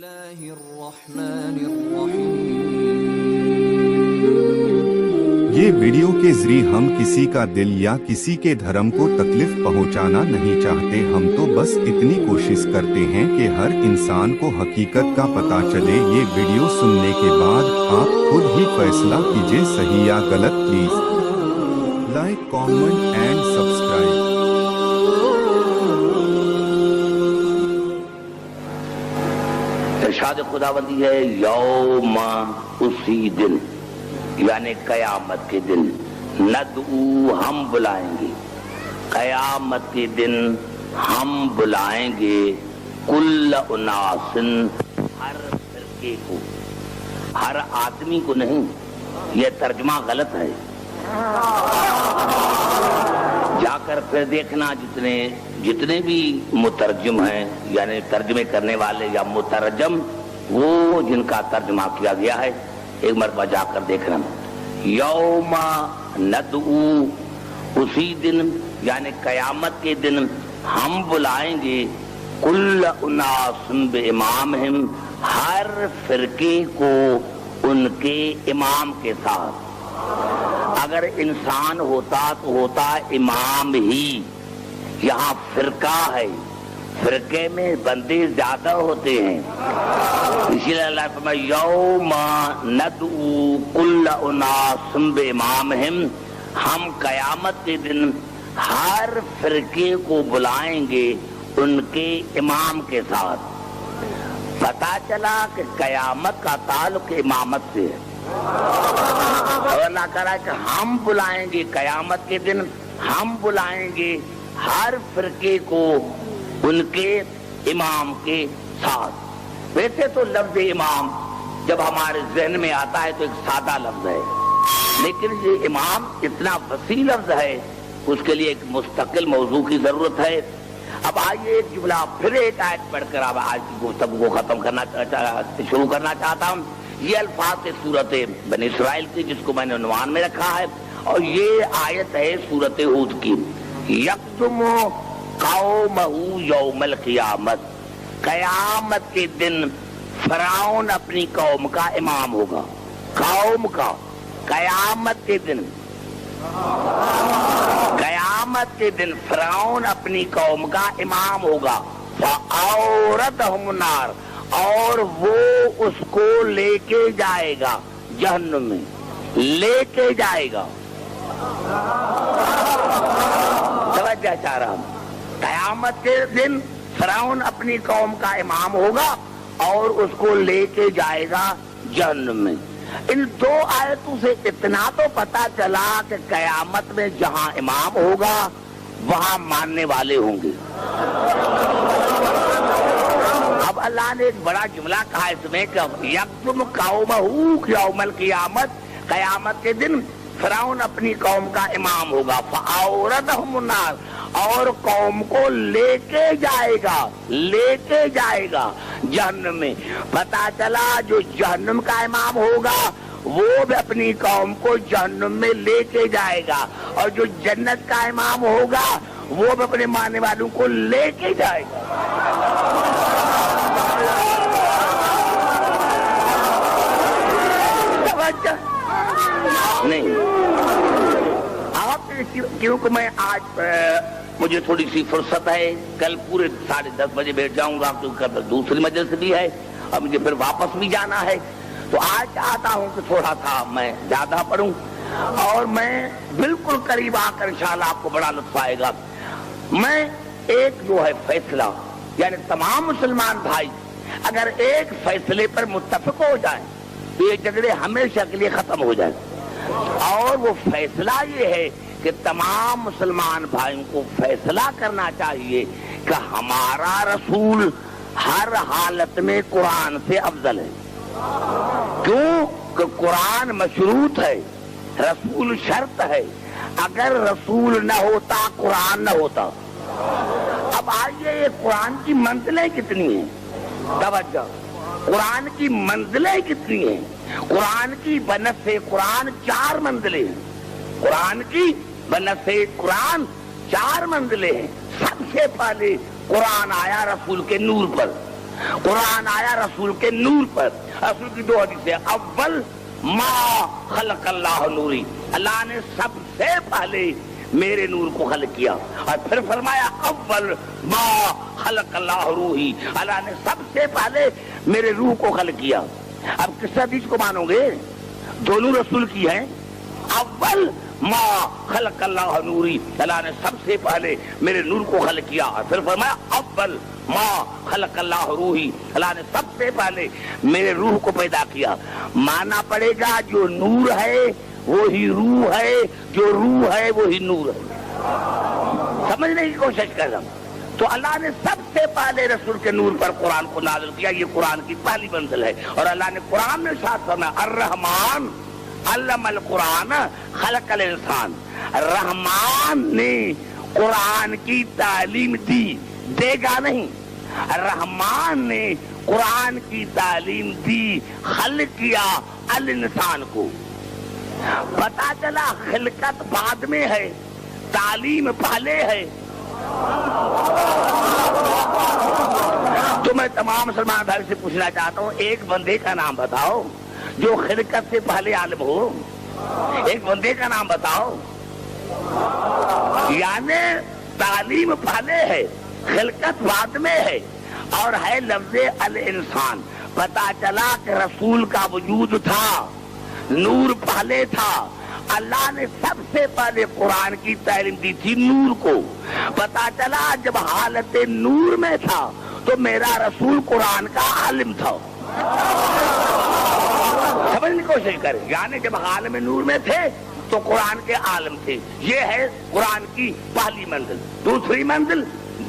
اللہ الرحمن الرحیم۔ یہ ویڈیو کے ذریعے ہم کسی کا دل یا کسی کے دھرم کو تکلیف پہنچانا نہیں چاہتے، ہم تو بس اتنی کوشش کرتے ہیں کہ ہر انسان کو حقیقت کا پتہ چلے۔ یہ ویڈیو سننے کے بعد آپ خود ہی فیصلہ کیجئے صحیح یا غلط۔ Please like, comment and subscribe. ارشاد خداوندی ہے یوم، اسی دن یعنی قیامت کے دن، ندعو ہم بلائیں گے، قیامت کے دن ہم بلائیں گے، کل اناس، ہر فرقے کو، ہر آدمی کو نہیں، یہ ترجمہ غلط ہے۔ جا کر پھر دیکھنا جتنے بھی مترجم ہیں، یعنی ترجمے کرنے والے یا مترجم، وہ جن کا ترجمہ کیا گیا ہے، ایک مرتبہ جا کر دیکھنا۔ یوم ندعو، اسی دن یعنی قیامت کے دن ہم بلائیں گے، کل اناس بامامہم، ہر فرقے کو ان کے امام کے ساتھ۔ اگر انسان ہوتا تو ہوتا امام ہی، یہاں فرقہ ہے، فرقے میں بندے زیادہ ہوتے ہیں، اسی لیے اللہ فرمائے یوم ندعو کل اناس بامامہم، ہم قیامت کے دن ہر فرقے کو بلائیں گے ان کے امام کے ساتھ۔ پتہ چلا کہ قیامت کا تعلق امامت سے ہے، اور اللہ کہہ رہا ہے کہ ہم بلائیں گے قیامت کے دن، ہم بلائیں گے ہر فرقے کو ان کے امام کے ساتھ۔ ویسے تو لفظ امام جب ہمارے ذہن میں آتا ہے تو ایک سادہ لفظ ہے، لیکن یہ امام اتنا وسیع لفظ ہے، اس کے لیے ایک مستقل موضوع کی ضرورت ہے۔ اب آئیے ایک جملہ پھر ایک آیت پڑھ کر اب آج کی گفتگو کو ختم شروع کرنا چاہتا ہوں۔ یہ الفاظ ہے سورت بنی اسرائیل کی، جس کو میں نے عنوان میں رکھا ہے، اور یہ آیت ہے سورت ہود کی۔ یکتم قومہ یوم القیامت، قیامت کے دن فرعون اپنی قوم کا امام ہوگا، قوم کا، قیامت کے دن، قیامت کے دن فرعون اپنی قوم کا امام ہوگا، فَأَوْرَدَهُمُ النَّارَ، اور وہ اس کو لے کے جائے گا جہنم میں، لے کے جائے گا۔ توجہ چاہ رہا ہوں، قیامت کے دن فرعون اپنی قوم کا امام ہوگا اور اس کو لے کے جائے گا جہنم میں۔ ان دو آیتوں سے اتنا تو پتا چلا کہ قیامت میں جہاں امام ہوگا وہاں ماننے والے ہوں گے۔ اب اللہ نے ایک بڑا جملہ کہا اس میں کہ یکتم قومہ یوم القیامت، قیامت کے دن فرعون اپنی قوم کا امام ہوگا، فَأَوْرَدَهُمُ النَّارَ، اور قوم کو لے کے جائے گا، لے کے جائے گا جہنم میں۔ پتا چلا جو جہنم کا امام ہوگا وہ بھی اپنی قوم کو جہنم میں لے کے جائے گا، اور جو جنت کا امام ہوگا وہ بھی اپنے ماننے والوں کو لے کے جائے گا۔ نہیں، آپ کیونکہ میں آج مجھے تھوڑی سی فرصت ہے، کل پورے 10:30 بجے بیٹھ جاؤں گا کیونکہ دوسری مجلس بھی ہے اور مجھے پھر واپس بھی جانا ہے، تو آج چاہتا ہوں کہ تھوڑا سا میں زیادہ پڑھوں، اور میں بالکل قریب آ کر انشاءاللہ آپ کو بڑا لطف آئے گا۔ میں ایک جو ہے فیصلہ، یعنی تمام مسلمان بھائی اگر ایک فیصلے پر متفق ہو جائیں تو یہ جھگڑے ہمیشہ کے لیے ختم ہو جائیں، اور وہ فیصلہ یہ ہے کہ تمام مسلمان بھائیوں کو فیصلہ کرنا چاہیے کہ ہمارا رسول ہر حالت میں قرآن سے افضل ہے۔ کیوں کہ قرآن مشروط ہے، رسول شرط ہے، اگر رسول نہ ہوتا قرآن نہ ہوتا۔ اب آئیے یہ قرآن کی منزلیں کتنی ہیں، توجہ، قرآن کی منزلیں کتنی ہیں؟ قرآن کی بنت سے قرآن 4 منزلیں ہیں، قرآن کی بنت سے قرآن 4 منزلیں ہیں۔ سب سے پہلے قرآن آیا رسول کے نور پر، قرآن آیا رسول کے نور پر. رسول کی دو حدیثیں, اول ما خلق اللہ نوری, اللہ نے سب سے پہلے میرے نور کو خلق کیا. اور پھر فرمایا اول ما خلق اللہ روحی, اللہ نے سب سے پہلے میرے روح کو خلق کیا. اب کس حدیث کو مانو گے؟ دونوں رسول کی ہیں. اول ما خلق اللہ نوری, اللہ نے سب سے پہلے میرے نور کو خلق کیا. اور پھر فرمایا اول ما خلق اللہ روحی, اللہ نے سب سے پہلے میرے روح کو پیدا کیا. مانا پڑے گا جو نور ہے وہی روح ہے, جو روح ہے وہی نور ہے. سمجھنے کی کوشش کر رہا ہوں. تو اللہ نے سب سے پہلے رسول کے نور پر قرآن کو نازل کیا. یہ قرآن کی پہلی منزل ہے. اور اللہ نے قرآن میں ارشاد فرمایا الرحمن علم القرآن خلق الانسان, رحمان نے قرآن کی تعلیم دی, دے گا نہیں. رحمان نے قرآن کی تعلیم دی, خلق کیا الانسان کو. پتا چلا خلقت بعد میں ہے, تعلیم پہلے ہے. تو میں تمام مسلمان بھائی سے پوچھنا چاہتا ہوں, ایک بندے کا نام بتاؤ جو خلقت سے پہلے عالم ہو. ایک بندے کا نام بتاؤ. یعنی تعلیم پہلے ہے, خلقت بعد میں ہے, اور ہے لفظ الانسان. پتا چلا کہ رسول کا وجود تھا, نور پہلے تھا. اللہ نے سب سے پہلے قرآن کی تعلیم دی تھی نور کو. پتا چلا جب حالت نور میں تھا تو میرا رسول قرآن کا عالم تھا. سمجھنے کی کوشش کریں. یعنی جب عالم نور میں تھے تو قرآن کے عالم تھے. یہ ہے قرآن کی پہلی منزل. دوسری منزل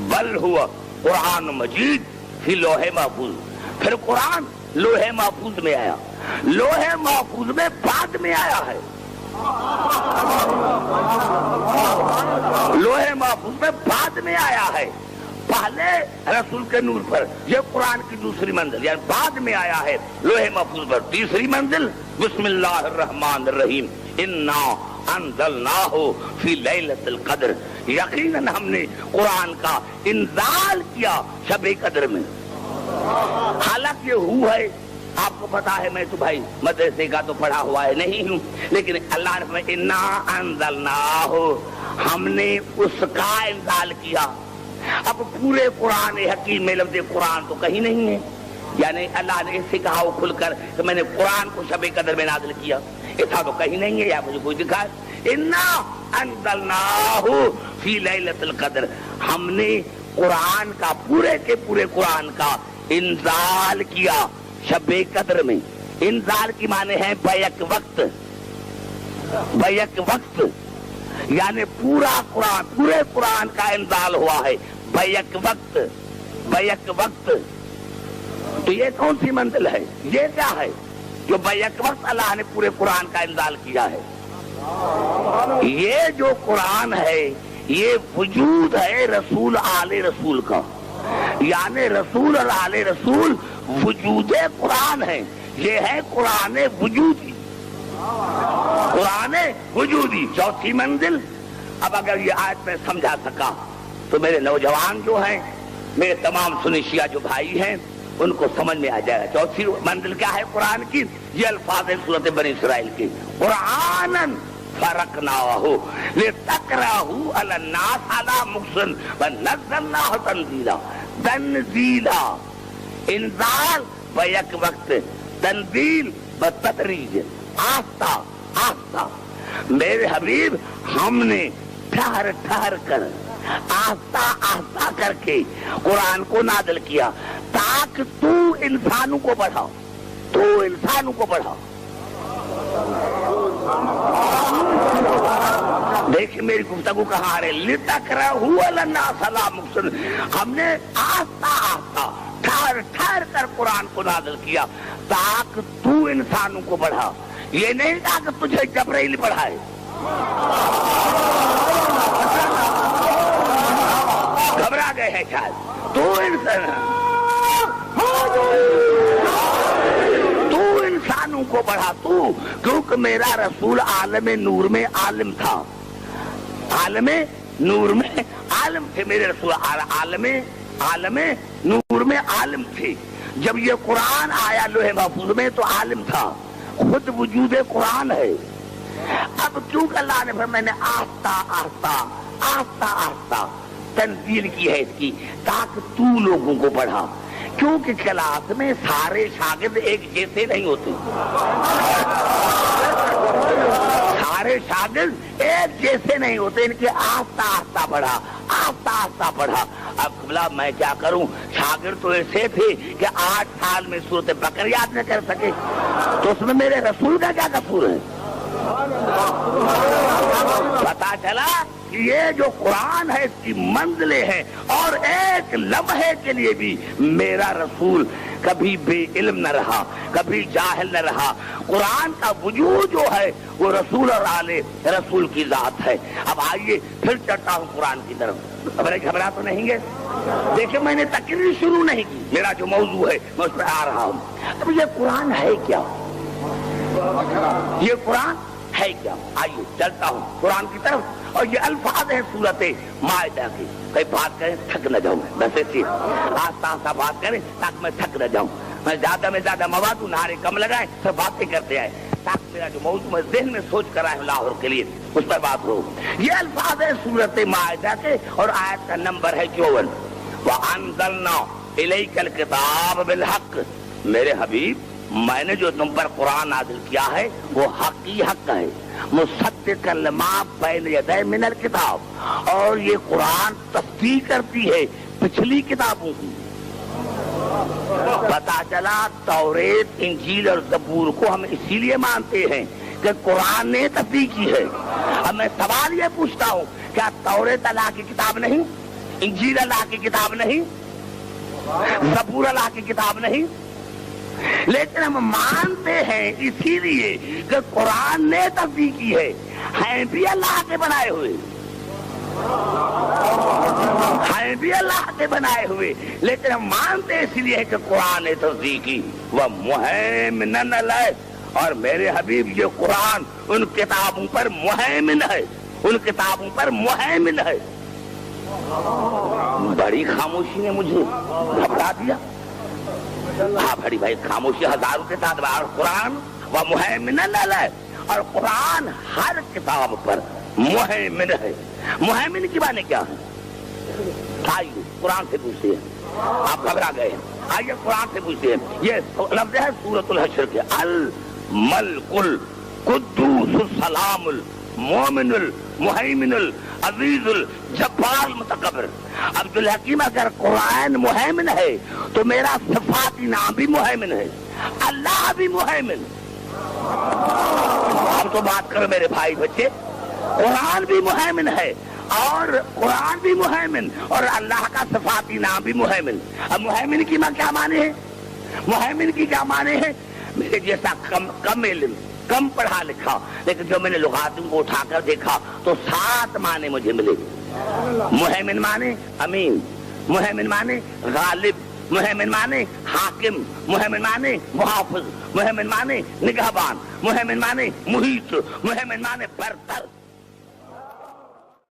بل ہوا قرآن مجید فی لوح محفوظ. پھر قرآن لوح محفوظ میں آیا. لوح محفوظ میں بعد میں آیا ہے. لوح محفوظ میں بعد میں آیا ہے, پہلے رسول کے نور پر. یہ قرآن کی دوسری منزل, یعنی بعد میں آیا ہے لوح محفوظ پر. تیسری منزل بسم اللہ الرحمن الرحیم انا انزلناہ فی لیلۃ القدر, یقیناً ہم نے قرآن کا انزال کیا شب قدر میں. حالانکہ یہ ہو ہے, آپ کو پتا ہے, میں تو بھائی مدرسے کا تو پڑھا ہوا ہے نہیں ہوں, لیکن اللہ نے فرمایا انا انزلناہ, ہم نے اس کا انزال کیا. اب پورے قرآن حکیم میں لفظ قرآن تو کہیں نہیں ہے. یعنی اللہ نے اس سے کہا کھل کر کہ میں نے قرآن کو شب قدر میں نازل کیا, ایسا تو کہیں نہیں ہے. یا مجھے کوئی دکھا انا انزلناہ فی لیلۃ القدر, ہم نے قرآن کا پورے کے پورے قرآن کا انزال کیا شب قدر میں. انزال کی معنی ہے بیک وقت. بیک وقت یعنی پورا قرآن, پورے قرآن کا انزال ہوا ہے بیک وقت. بیک وقت تو یہ کون سی منزل ہے؟ یہ کیا ہے جو بیک وقت اللہ نے پورے قرآن کا انزال کیا ہے؟ یہ جو قرآن ہے یہ وجود ہے رسول آل رسول کا. یعنی رسول اور آل رسول وجود قرآن ہے. یہ ہے قرآن وجودی. قرآن وجودی. چوتھی منزل, اب اگر یہ آیت میں سمجھا سکا تو میرے نوجوان جو ہیں, میرے تمام سنی شیعہ جو بھائی ہیں, ان کو سمجھ میں آ جائے گا. چوتھی منزل کیا ہے قرآن کی؟ یہ الفاظ ہے سورۃ بنی اسرائیل کے, قرآناً فرقناہ لتقرأہ علی الناس علی مکث ونزلناہ تنزیلا. تنزیلا انزال بیک وقت, تنزیل بتدریج, آہستہ آہستہ. میرے حبیب ہم نے ٹھہر ٹھہر کر, آہستہ آہستہ کر کے قرآن کو نازل کیا تاکہ تو انسانوں کو پڑھاؤ, تو انسانوں کو پڑھاؤ. دیکھیں میری گفتگو کہاں رہے, لتقرأہ علی الناس علی مکث, ہم نے آہستہ آہستہ ٹھہر ٹھہر کر قرآن کو نازل کیا تاکہ تو انسانوں کو پڑھا. یہ نہیں کہا کہ تجھے جبرائیل پڑھائے. گھبرا گئے ہیں شاید. تو انسانوں کو پڑھا تو, کیونکہ میرا رسول عالم نور میں عالم تھا. عالم نور میں عالم تھے میرے رسول. عالم نور میں عالم تھے. جب یہ قرآن آیا لوح محفوظ میں تو عالم تھا, خود وجود قرآن ہے. اب کیونکہ اللہ نے میں نے آہستہ آہستہ آہستہ آہستہ تنزیل کی ہے اس کی, تاکہ تو لوگوں کو پڑھا. کیونکہ کلاس میں سارے شاگرد ایک جیسے نہیں ہوتے, سارے شاگرد ایک جیسے نہیں ہوتے, ان کے آہستہ آہستہ پڑھا, آہستہ آہستہ پڑھا. اب قبلہ میں کیا کروں, شاگرد تو ایسے تھے کہ 8 سال میں سورۃ بقرہ یاد نہ کر سکے, تو اس میں میرے رسول کا کیا قصور ہے؟ پتا چلا کہ یہ جو قرآن ہے اس کی منزلیں ہیں, اور ایک لمحے کے لیے بھی میرا رسول کبھی بے علم نہ رہا, کبھی جاہل نہ رہا. قرآن کا وجود جو ہے وہ رسول اور آل رسول کی ذات ہے. اب آئیے پھر چڑھتا ہوں قرآن کی طرف. گھبرا تو نہیں گے؟ دیکھیں میں نے تقریر شروع نہیں کی, میرا جو موضوع ہے میں اس پہ آ رہا ہوں. اب یہ قرآن ہے کیا, یہ قرآن ہے کیا؟ آئیے چلتا ہوں قرآن کی طرف. اور یہ الفاظ ہیں سورۃ مائدہ کی. کئی بات کریں تھک نہ جاؤں, بس ایسی آہستہ آہستہ بات کریں تاکہ میں تھک نہ جاؤں. میں زیادہ میں زیادہ مواد نعرے کم لگائیں, سب باتیں کرتے آئے, تاکہ میرا جو موضوع میں ذہن میں سوچ کر آئے لاہور کے لیے اس پر بات ہو. یہ الفاظ ہیں سورۃ مائدہ کے, اور آیت کا نمبر ہے 54. وَأَنزَلْنَا إِلَيْكَ الْكِتَابَ بِالْحَقِّ, میرے حبیب میں نے جو تم پر قرآن نازل کیا ہے وہ حق ہی حق ہے. مصدقا لما بین یدی من الکتاب, اور یہ قرآن تصدیق کرتی ہے پچھلی کتابوں کی. پتا چلا توریت, انجیل اور زبور کو ہم اسی لیے مانتے ہیں کہ قرآن نے تصدیق کی ہے. اب میں سوال یہ پوچھتا ہوں, کیا توریت اللہ کی کتاب نہیں, انجیل اللہ کی کتاب نہیں, زبور اللہ کی کتاب نہیں؟ لیکن ہم مانتے ہیں اسی لیے کہ قرآن نے تصدیق کی ہے. ہیں بھی اللہ کے بنائے ہوئے, ہیں بھی اللہ کے بنائے ہوئے, لیکن ہم مانتے اسی لیے کہ قرآن نے تصدیق کی. وَمُهَيْمِنًا عَلَيْهِ, اور میرے حبیب یہ قرآن ان کتابوں پر مہیمن ہے, ان کتابوں پر مہیمن ہے. بڑی خاموشی نے مجھے گھبرا دیا. ہاں بڑی بھائی خاموشی ہزاروں کے ساتھ, اور قرآن وَمُهَيْمِنًا عَلَيْهِ, اور قرآن ہر کتاب پر مہیمن ہے. مہیمن کی معنی کیا ہے؟ آئیے قرآن سے پوچھتے ہیں, آپ گھبرا گئے ہیں. آئیے قرآن سے پوچھتے ہیں. یہ لفظ ہے سورۃ الحشر کے, الملک القدوس السلام المومن المہیمن العزیز الجبار المتکبر. عبد الحکیم اگر قرآن مہیمن ہے تو میرا صفاتی نام بھی مہیمن ہے, اللہ بھی مہیمن. اب تو بات کرو میرے بھائی بچے, قرآن بھی مہیمن ہے, اور قرآن بھی مہیمن, اور اللہ کا صفاتی نام بھی مہیمن. اب مہیمن کی کیا معنی ہے؟ مہیمن کی کیا معنی ہے؟ میرے جیسا کم علم, کم پڑھا لکھا, لیکن جو میں نے لغاتوں کو اٹھا کر دیکھا تو 7 معنی مجھے ملے. مہیمن معنی امین, مہیمن معنی غالب, مہیمن معنی حاکم, مہیمن معنی محافظ, مہیمن معنی نگہبان, مہیمن معنی محیط, مہیمن معنی برتر.